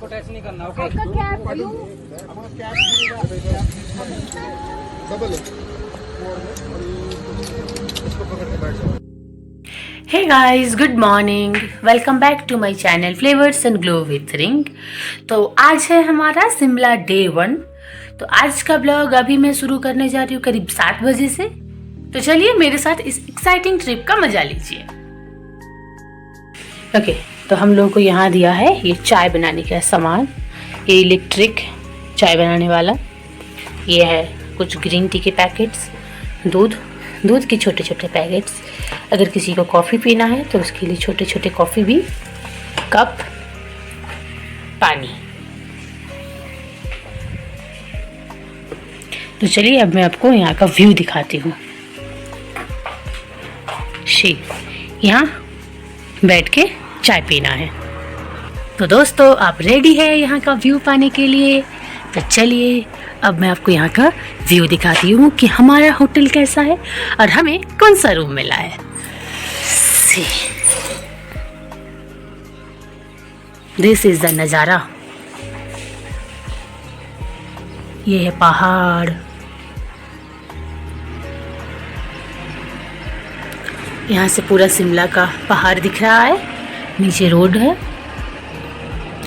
को टच नहीं करना, ओके? आपका कैप यूं hey guys, good morning, welcome back to my channel flavours and glow with ring. तो आज है हमारा शिमला डे 1। तो आज का ब्लॉग अभी मैं शुरू करने जा रही हूँ करीब 7 बजे से। तो चलिए मेरे साथ इस एक्साइटिंग ट्रिप का मजा लीजिए। ओके, तो हम लोगों को यहाँ दिया है ये चाय बनाने का सामान, ये इलेक्ट्रिक चाय बनाने वाला, ये है कुछ ग्रीन टी के पैकेट्स, दूध के छोटे छोटे पैकेट्स, अगर किसी को कॉफ़ी पीना है तो उसके लिए छोटे छोटे कॉफ़ी भी, कप, पानी। तो चलिए अब मैं आपको यहाँ का व्यू दिखाती हूँ। यहाँ बैठ के चाय पीना है। तो दोस्तों, आप रेडी है यहाँ का व्यू पाने के लिए? तो चलिए अब मैं आपको यहाँ का व्यू दिखाती हूँ कि हमारा होटल कैसा है और हमें कौन सा रूम मिला है। दिस इज द नज़ारा। ये है पहाड़, यहाँ से पूरा शिमला का पहाड़ दिख रहा है, नीचे रोड है।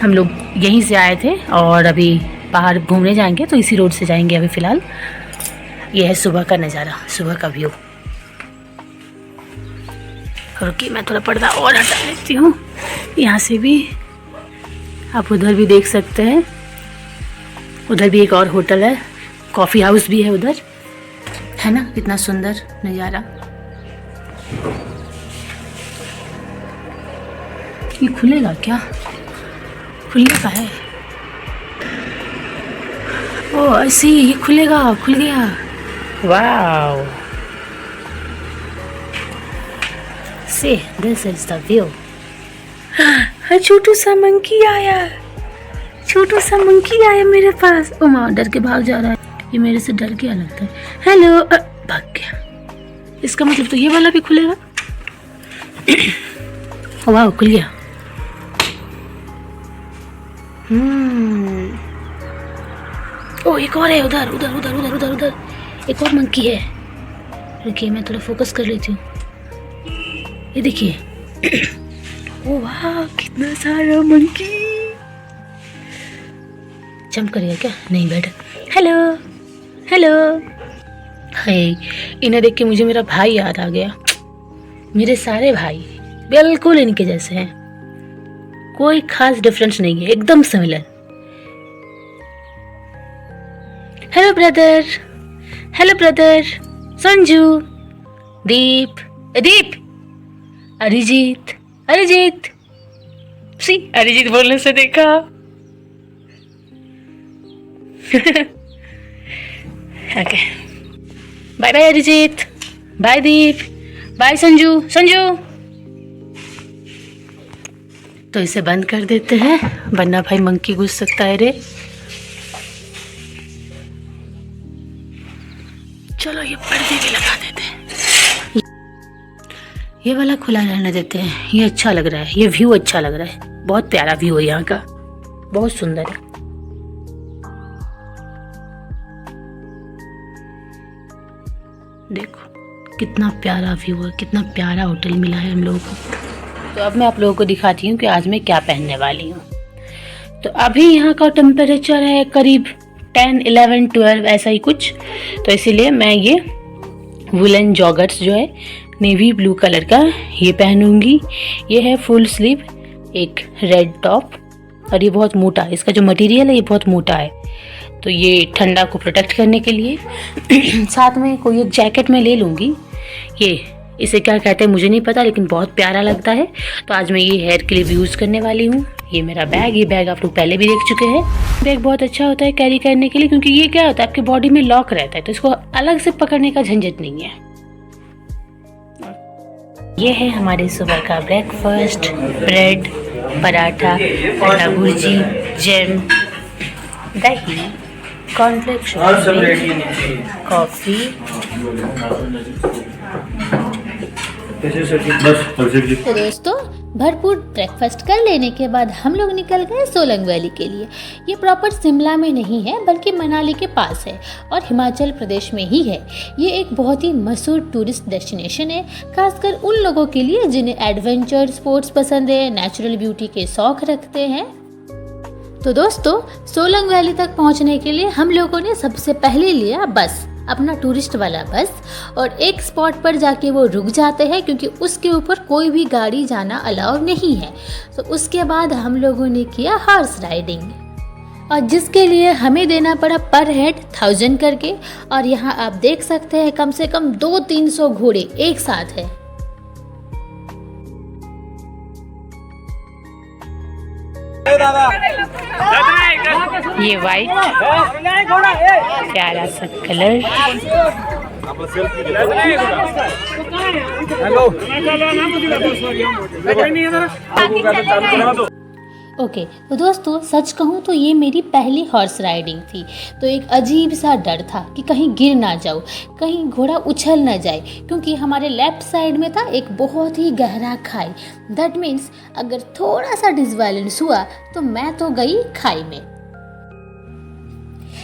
हम लोग यहीं से आए थे और अभी पहाड़ घूमने जाएंगे तो इसी रोड से जाएंगे अभी फ़िलहाल। ये है सुबह का नज़ारा, सुबह का व्यू। रुकिए मैं थोड़ा पर्दा और हटा लेती हूँ, यहाँ से भी आप उधर भी देख सकते हैं। उधर भी एक और होटल है, कॉफ़ी हाउस भी है उधर, है ना? कितना सुंदर नज़ारा। ये खुलेगा क्या? खुलने का है। ओह ऐसी, ये खुलेगा, खुल गया। Wow, see this is the view. छोटू सा मंकी आया, छोटू सा मंकी आया मेरे पास। ओ माँ, डर के भाग जा रहा है। ये मेरे से डर गया लगता है। हेलो, भाग गया। इसका मतलब तो ये वाला भी खुलेगा। वाह, खुल गया। ओ एक और है उधर उधर उधर उधर उधर उधर, एक और मंकी है। रुकिए मैं थोड़ा फोकस कर लेती हूँ। ये देखिए। ओ वाह, कितना सारा मंकी। जंप करेगा क्या? नहीं, बैठ। Hello hello. हाय, इन्हें देख के मुझे मेरा भाई याद आ गया। मेरे सारे भाई बिल्कुल इनके जैसे हैं, कोई खास डिफरेंस नहीं है, एकदम similar. Hello brother, hello brother. Sanju, Deep, Deep, Arijit, Arijit. See, Arijit बोलने से देखा। Okay, bye bye Arijit, bye Deep, bye Sanju, Sanju. तो इसे बंद कर देते हैं वरना भाई मंकी घुस सकता है रे। चलो ये पर्दे भी लगा देते हैं, ये वाला खुला रहने देते हैं। ये अच्छा लग रहा है, ये व्यू अच्छा लग रहा है, बहुत प्यारा व्यू है यहाँ का, बहुत सुंदर है। देखो कितना प्यारा व्यू है, कितना प्यारा होटल मिला है हम लोगों को। तो अब मैं आप लोगों को दिखाती हूँ कि आज मैं क्या पहनने वाली हूँ। तो अभी यहाँ का टेम्परेचर है करीब 10, 11, 12 ऐसा ही कुछ। तो इसीलिए मैं ये वुलन जॉगर्स जो है नेवी ब्लू कलर का ये पहनूंगी। ये है फुल स्लीव, एक रेड टॉप, और ये बहुत मोटा, इसका जो मटेरियल है ये बहुत मोटा है। तो ये ठंडा को प्रोटेक्ट करने के लिए साथ में कोई एक जैकेट मैं ले लूँगी। ये इसे क्या कहते हैं मुझे नहीं पता, लेकिन बहुत प्यारा लगता है। तो आज मैं ये हेयर क्लिप यूज़ करने वाली हूँ। ये मेरा बैग, ये बैग आप लोग पहले भी देख चुके हैं। बैग बहुत अच्छा होता है कैरी करने के लिए, क्योंकि ये क्या होता है आपके बॉडी में लॉक रहता है, तो इसको अलग से पकड़ने का झंझट नहीं है। ये है हमारे सुबह का ब्रेकफास्ट, ब्रेड, पराठा, अंडा भुर्जी, जैम, दही, कॉर्नफ्लेक्स, कॉफ़ी। तो दोस्तों भरपूर ब्रेकफास्ट कर लेने के बाद हम लोग निकल गए सोलंग वैली के लिए। ये प्रॉपर शिमला में नहीं है बल्कि मनाली के पास है और हिमाचल प्रदेश में ही है। ये एक बहुत ही मशहूर टूरिस्ट डेस्टिनेशन है, खासकर उन लोगों के लिए जिन्हें एडवेंचर स्पोर्ट्स पसंद है, नेचुरल ब्यूटी के शौक रखते हैं। तो दोस्तों, सोलंग वैली तक पहुंचने के लिए हम लोगों ने सबसे पहले लिया बस, अपना टूरिस्ट वाला बस, और एक स्पॉट पर जाके वो रुक जाते हैं क्योंकि उसके ऊपर कोई भी गाड़ी जाना अलाउ नहीं है। तो उसके बाद हम लोगों ने किया हॉर्स राइडिंग, और जिसके लिए हमें देना पड़ा पर हेड 1000 करके। और यहाँ आप देख सकते हैं कम से कम 200-300 घोड़े एक साथ है। ये वाइट प्यारा सा कलर, ओके। तो दोस्तों, सच कहूँ तो ये मेरी पहली हॉर्स राइडिंग थी, तो एक अजीब सा डर था कि कहीं गिर ना जाऊँ, कहीं घोड़ा उछल ना जाए, क्योंकि हमारे लेफ्ट साइड में था एक बहुत ही गहरा खाई। दैट मीन्स अगर थोड़ा सा डिसबैलेंस हुआ तो मैं तो गई खाई में।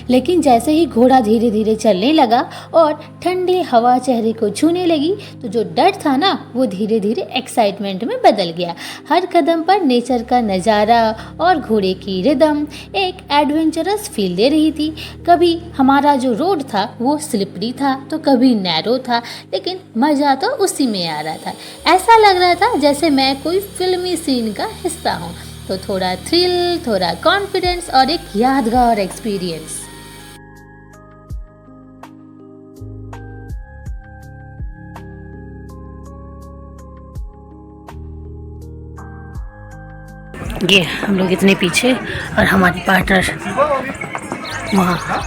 लेकिन जैसे ही घोड़ा धीरे धीरे चलने लगा और ठंडी हवा चेहरे को छूने लगी, तो जो डर था ना वो धीरे धीरे एक्साइटमेंट में बदल गया। हर कदम पर नेचर का नज़ारा और घोड़े की रिदम एक एडवेंचरस फील दे रही थी। कभी हमारा जो रोड था वो स्लिपरी था तो कभी नैरो था, लेकिन मज़ा तो उसी में आ रहा था। ऐसा लग रहा था जैसे मैं कोई फिल्मी सीन का हिस्सा हूँ। तो थोड़ा थ्रिल, थोड़ा कॉन्फिडेंस और एक यादगार एक्सपीरियंस। ये हम लोग इतने पीछे और हमारी पार्टनर वहाँ।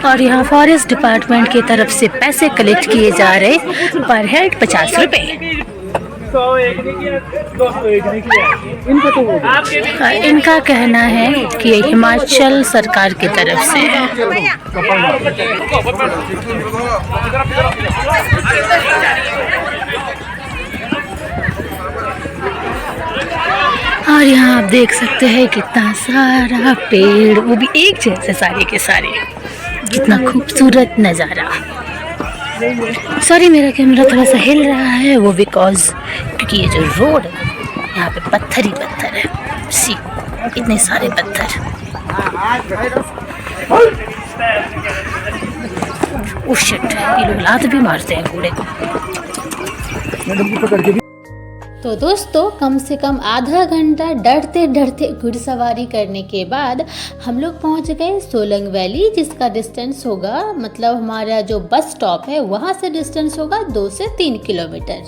और यहाँ फॉरेस्ट डिपार्टमेंट की तरफ से पैसे कलेक्ट किए जा रहे, पर हेड 50 रुपए। इनका कहना है कि ये हिमाचल सरकार की तरफ से है। और यहाँ आप देख सकते हैं कितना सारा पेड़, वो भी एक जैसे सारे के सारे, कितना खूबसूरत नज़ारा। सॉरी, मेरा कैमरा थोड़ा सा हिल रहा है, वो बिकॉज क्योंकि ये जो रोड है यहाँ पे पत्थर ही पत्थर है। सी इतने सारे पत्थर। ओह शिट, ये लोग लात भी मारते हैं घोड़े को। तो दोस्तों, कम से कम आधा घंटा डरते डरते घुड़सवारी करने के बाद हम लोग पहुंच गए सोलंग वैली, जिसका डिस्टेंस होगा, मतलब हमारा जो बस स्टॉप है वहां से डिस्टेंस होगा 2 से 3 किलोमीटर।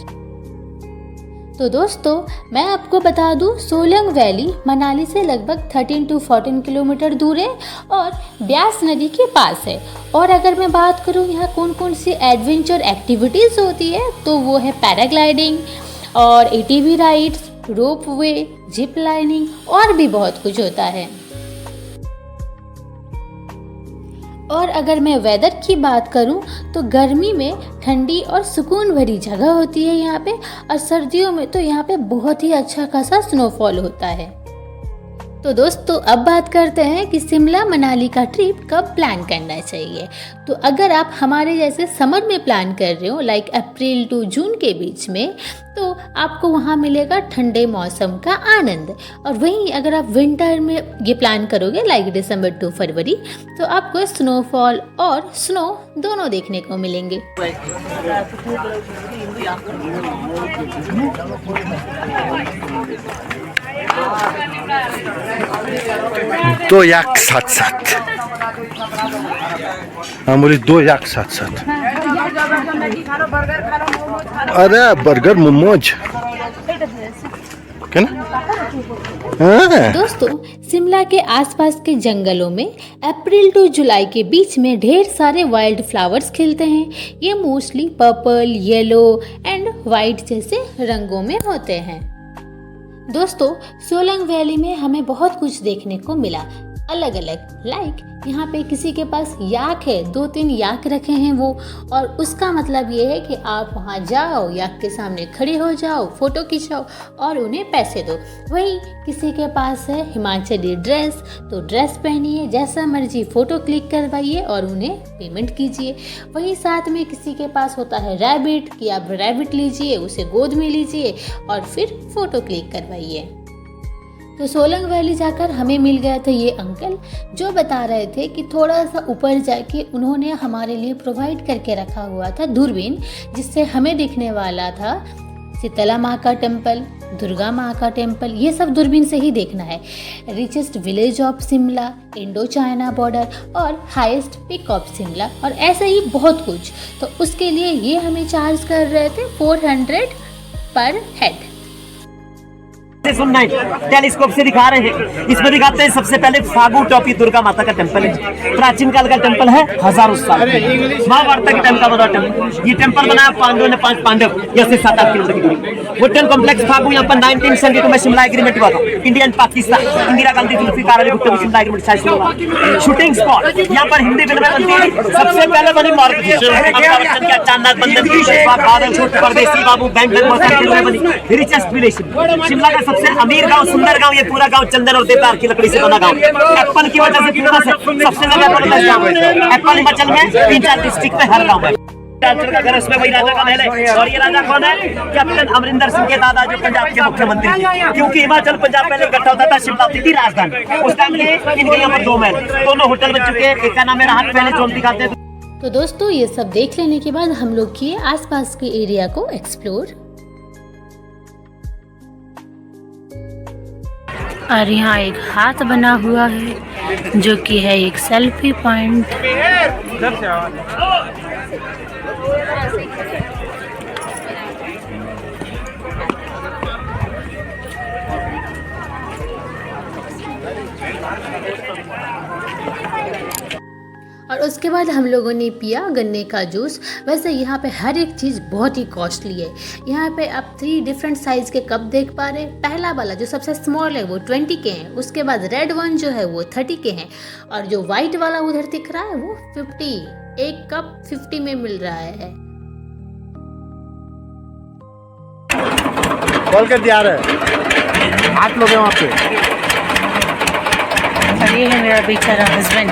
तो दोस्तों, मैं आपको बता दूं, सोलंग वैली मनाली से लगभग 13 to 14 किलोमीटर दूर है और ब्यास नदी के पास है। और अगर मैं बात करूं यहाँ कौन कौन सी एडवेंचर एक्टिविटीज़ होती है, तो वो है पैराग्लाइडिंग और ATV राइड्स, रोप वे, जिप लाइनिंग और भी बहुत कुछ होता है। और अगर मैं वेदर की बात करूं तो गर्मी में ठंडी और सुकून भरी जगह होती है यहाँ पे, और सर्दियों में तो यहाँ पे बहुत ही अच्छा खासा स्नोफॉल होता है। तो दोस्तों, अब बात करते हैं कि शिमला मनाली का ट्रिप कब प्लान करना चाहिए। तो अगर आप हमारे जैसे समर में प्लान कर रहे हो, लाइक अप्रैल टू जून के बीच में, तो आपको वहाँ मिलेगा ठंडे मौसम का आनंद। और वहीं अगर आप विंटर में ये प्लान करोगे, लाइक दिसंबर टू फरवरी, तो आपको स्नोफॉल और स्नो दोनों देखने को मिलेंगे। दो एक साथ साथ, हाँ बोली 2 एक साथ साथ। अरे बर्गर मोमोज क्या ना हाँ। दोस्तों, शिमला के आसपास के जंगलों में अप्रैल टू जुलाई के बीच में ढेर सारे वाइल्ड फ्लावर्स खिलते हैं। ये mostly purple, yellow and white जैसे रंगों में होते हैं। दोस्तों, सोलंग वैली में हमें बहुत कुछ देखने को मिला, अलग अलग। लाइक यहाँ पे किसी के पास याक है, 2-3 याक रखे हैं वो, और उसका मतलब ये है कि आप वहाँ जाओ, याक के सामने खड़े हो जाओ, फोटो खिंचाओ और उन्हें पैसे दो। वही किसी के पास है हिमाचली ड्रेस, तो ड्रेस पहनिए, जैसा मर्जी फोटो क्लिक करवाइए और उन्हें पेमेंट कीजिए। वही साथ में किसी के पास होता है रैबिट, कि आप रैबिट लीजिए, उसे गोद में लीजिए और फिर फोटो क्लिक करवाइए। तो सोलंग वैली जाकर हमें मिल गया था ये अंकल, जो बता रहे थे कि थोड़ा सा ऊपर जाके उन्होंने हमारे लिए प्रोवाइड करके रखा हुआ था दूरबीन, जिससे हमें दिखने वाला था शीतला माँ का टेम्पल, दुर्गा माँ का टेम्पल। ये सब दूरबीन से ही देखना है। Richest village of Shimla, Indo China border और हाईएस्ट पीक ऑफ शिमला, और ऐसे ही बहुत कुछ। तो उसके लिए ये हमें चार्ज कर रहे थे 400 पर हेड। सुनना है, टेलीस्कोप से दिखा रहे हैं। इसमें दिखाते हैं सबसे पहले फागु टॉपी दुर्गा माता का टेंपल है। प्राचीन काल का टेंपल है, हजारों साल महाभारत के टाइम का बना टेंपल। ये टेंपल बनाया पांडवों ने, 5 पांडव, यहाँ से 7-8 किलोमीटर की दूरी। होटल कॉम्प्लेक्स फागु यहाँ पर 1972 में शिमला एग्रीमेंट हुआ था। India and Pakistan, Indira Gandhi, Zulfikar Ali Bhutto Shimla agreement sign हुआ। शूटिंग स्पॉट यहाँ पर हिंदी फिल्में बनती है। सबसे पहले बनी मारुति, अमिताभ बच्चन की अचानक बंधन की, बादल छोटे, परदेसी बाबू, बैंक बनी। रिचेस्ट विलेज शिमला का सबसे अमीर गांव, सुंदर गांव, ये पूरा गांव चंदन और देवदार की लकड़ी से बना गांव। एप्पल की वजह से फेमस है, सबसे ज्यादा एप्पल हिमाचल में 3-4 डिस्ट्रिक्ट में हर गांव में। का घर उसमें वही राजा का महल है। और ये राजा कौन है? कैप्टन अमरिंदर सिंह के दादा, जो पंजाब के मुख्यमंत्री थे। क्योंकि हिमाचल पंजाब पहले इकट्ठा होता था, शिमला होती थी राजधानी। उस टाइम में इनके यहाँ पर 2 महल, दोनों होटल बन चुके हैं। एक का नाम है राहत, पहले जो दिखाते हैं। तो दोस्तों, ये सब देख लेने के बाद हम लोग किए आसपास के एरिया को एक्सप्लोर। और यहाँ एक हाथ बना हुआ है, जो कि है एक सेल्फी पॉइंट। और उसके बाद हम लोगों ने पिया गन्ने का जूस। वैसे यहाँ पे हर एक चीज़ बहुत ही कॉस्टली है। यहाँ पे आप 3 डिफरेंट साइज़ के कप देख पा रहे हैं। पहला वाला जो सबसे स्मॉल है वो 20 के हैं, उसके बाद रेड वन जो है वो 30 के हैं, और जो वाइट वाला उधर दिख रहा है वो 50। एक कप 50 में मिल रहा है। कॉल कर दिया रहे 8 लोग हैं वहाँ पे। और ये है मेरा बेचारा हस्बैंड,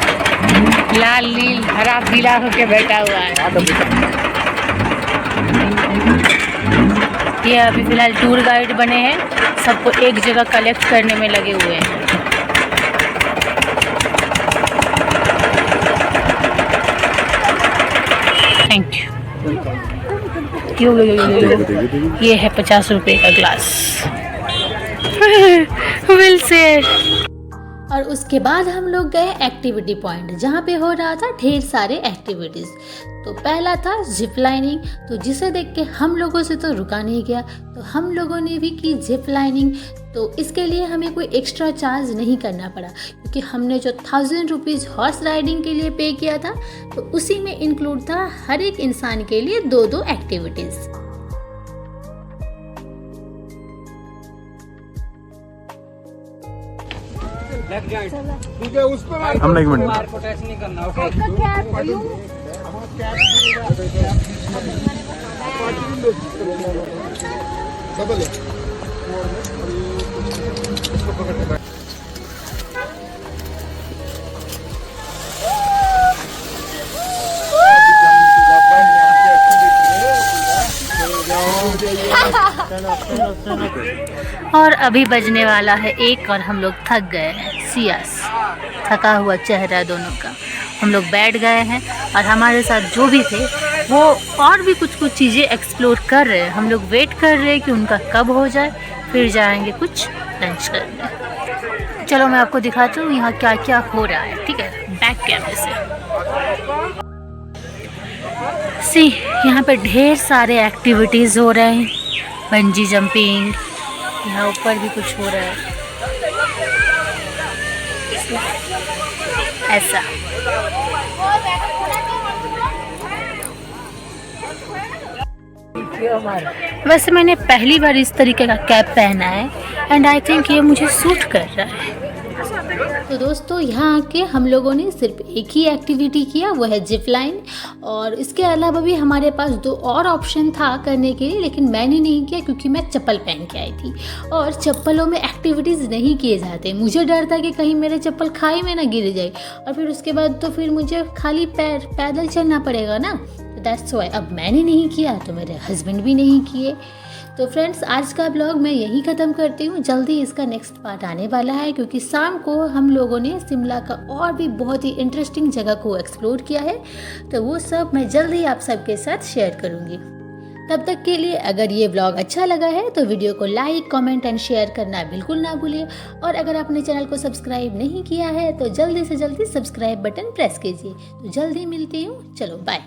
लाल नील हरा पीला होके बैठा हुआ है। ये अभी फिलहाल टूर गाइड बने हैं, सबको एक जगह कलेक्ट करने में लगे हुए हैं। Thank you. ये है 50 रुपए का ग्लास। Will share. और उसके बाद हम लोग गए एक्टिविटी पॉइंट, जहाँ पे हो रहा था ढेर सारे एक्टिविटीज़। तो पहला था जिप लाइनिंग, तो जिसे देख के हम लोगों से तो रुका नहीं गया, तो हम लोगों ने भी की जिप लाइनिंग। तो इसके लिए हमें कोई एक्स्ट्रा चार्ज नहीं करना पड़ा, क्योंकि हमने जो 1000 रुपीज़ हॉर्स राइडिंग के लिए पे किया था, तो उसी में इंक्लूड था हर एक इंसान के लिए 2-2 एक्टिविटीज़। हमने 1 मिनट और अभी बजने वाला है 1 और हम लोग थक गए हैं। सियास थका हुआ चेहरा दोनों का। हम लोग बैठ गए हैं और हमारे साथ जो भी थे वो और भी कुछ चीज़ें एक्सप्लोर कर रहे हैं। हम लोग वेट कर रहे हैं कि उनका कब हो जाए, फिर जाएंगे कुछ लंच करने। चलो मैं आपको दिखाती हूँ यहाँ क्या क्या हो रहा है, ठीक है, बैक कैमरे से। सी यहाँ पे ढेर सारे एक्टिविटीज़ हो रहे हैं, बंजी जंपिंग, यहाँ ऊपर भी कुछ हो रहा है। ऐसा वैसे मैंने पहली बार इस तरीके का कैप पहना है एंड आई थिंक ये मुझे सूट कर रहा है। तो दोस्तों यहाँ आके हम लोगों ने सिर्फ एक ही एक्टिविटी किया, वो है जिप लाइन। और इसके अलावा भी हमारे पास 2 और ऑप्शन था करने के लिए, लेकिन मैंने नहीं किया क्योंकि मैं चप्पल पहन के आई थी और चप्पलों में एक्टिविटीज़ नहीं किए जाते। मुझे डर था कि कहीं मेरे चप्पल खाई में ना गिर जाए और फिर उसके बाद तो फिर मुझे खाली पैदल चलना पड़ेगा ना। दैट्स वाई अब मैंने नहीं किया तो मेरे हस्बैंड भी नहीं किए। तो फ्रेंड्स आज का ब्लॉग मैं यहीं ख़त्म करती हूँ। जल्दी इसका नेक्स्ट पार्ट आने वाला है क्योंकि शाम को हम लोगों ने शिमला का और भी बहुत ही इंटरेस्टिंग जगह को एक्सप्लोर किया है, तो वो सब मैं जल्दी आप सबके साथ शेयर करूँगी। तब तक के लिए अगर ये ब्लॉग अच्छा लगा है तो वीडियो को लाइक, कमेंट एंड शेयर करना बिल्कुल ना भूलिए। और अगर आपने चैनल को सब्सक्राइब नहीं किया है तो जल्दी से जल्दी सब्सक्राइब बटन प्रेस कीजिए। तो जल्दी मिलती हूँ, चलो बाय।